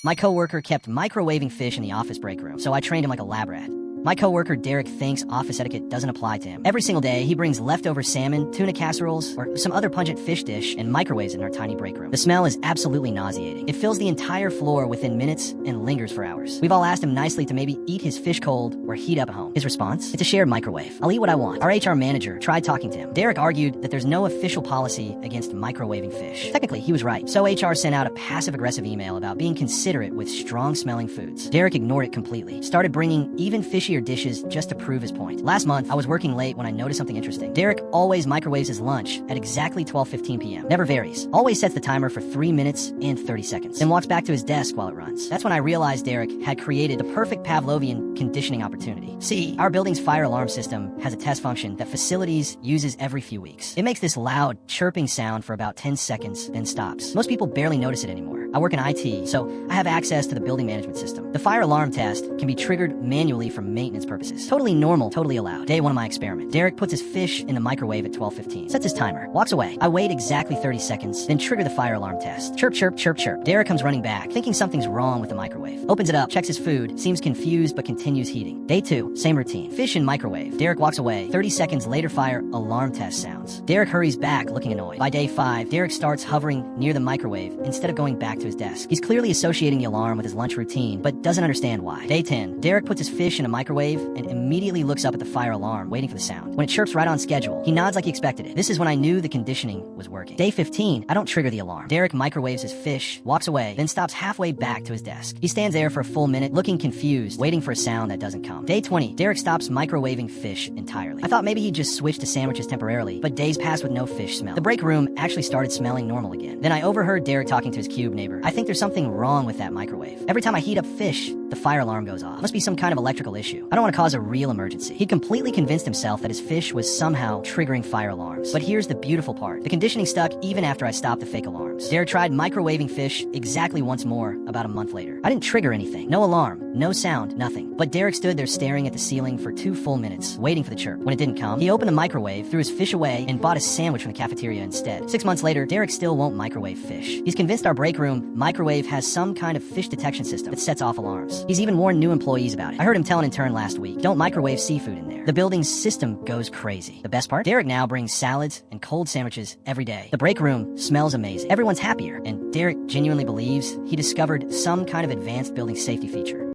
My coworker kept microwaving fish in the office break room, so I trained him like a lab rat. My coworker Derek thinks office etiquette doesn't apply to him. Every single day, he brings leftover salmon, tuna casseroles, or some other pungent fish dish and microwaves in our tiny break room. The smell is absolutely nauseating. It fills the entire floor within minutes and lingers for hours. We've all asked him nicely to maybe eat his fish cold or heat up at home. His response? It's a shared microwave. I'll eat what I want. Our HR manager tried talking to him. Derek argued that there's no official policy against microwaving fish. Technically, he was right. So HR sent out a passive-aggressive email about being considerate with strong-smelling foods. Derek ignored it completely, started bringing even fishier dishes just to prove his point. Last month, I was working late when I noticed something interesting. Derek always microwaves his lunch at exactly 12:15 p.m. Never varies. Always sets the timer for 3 minutes and 30 seconds. Then walks back to his desk while it runs. That's when I realized Derek had created the perfect Pavlovian conditioning opportunity. See, our building's fire alarm system has a test function that facilities uses every few weeks. It makes this loud, chirping sound for about 10 seconds, then stops. Most people barely notice it anymore. I work in IT, so I have access to the building management system. The fire alarm test can be triggered manually for maintenance purposes. Totally normal, totally allowed. Day one of my experiment. Derek puts his fish in the microwave at 12:15. Sets his timer. Walks away. I wait exactly 30 seconds, then trigger the fire alarm test. Chirp, chirp, chirp, chirp. Derek comes running back, thinking something's wrong with the microwave. Opens it up, checks his food, seems confused but continues heating. Day two, same routine. Fish in microwave. Derek walks away. 30 seconds later, fire alarm test sounds. Derek hurries back, looking annoyed. By day 5, Derek starts hovering near the microwave instead of going back to his desk. He's clearly associating the alarm with his lunch routine, but doesn't understand why. Day 10, Derek puts his fish in a microwave and immediately looks up at the fire alarm, waiting for the sound. When it chirps right on schedule, he nods like he expected it. This is when I knew the conditioning was working. Day 15, I don't trigger the alarm. Derek microwaves his fish, walks away, then stops halfway back to his desk. He stands there for a full minute, looking confused, waiting for a sound that doesn't come. Day 20, Derek stops microwaving fish entirely. I thought maybe he'd just switch to sandwiches temporarily, but days passed with no fish smell. The break room actually started smelling normal again. Then I overheard Derek talking to his cube neighbor. I think there's something wrong with that microwave. Every time I heat up fish, the fire alarm goes off. Must be some kind of electrical issue. I don't want to cause a real emergency. He completely convinced himself that his fish was somehow triggering fire alarms. But here's the beautiful part. The conditioning stuck even after I stopped the fake alarms. Derek tried microwaving fish exactly once more about a month later. I didn't trigger anything. No alarm, no sound, nothing. But Derek stood there staring at the ceiling for 2 full minutes, waiting for the chirp. When it didn't come, he opened the microwave, threw his fish away, and bought a sandwich from the cafeteria instead. 6 months later, Derek still won't microwave fish. He's convinced our break room microwave has some kind of fish detection system that sets off alarms. He's even warned new employees about it. I heard him tell an intern last week, don't microwave seafood in there. The building's system goes crazy. The best part? Derek now brings salads and cold sandwiches every day. The break room smells amazing. Everyone's happier, and Derek genuinely believes he discovered some kind of advanced building safety feature.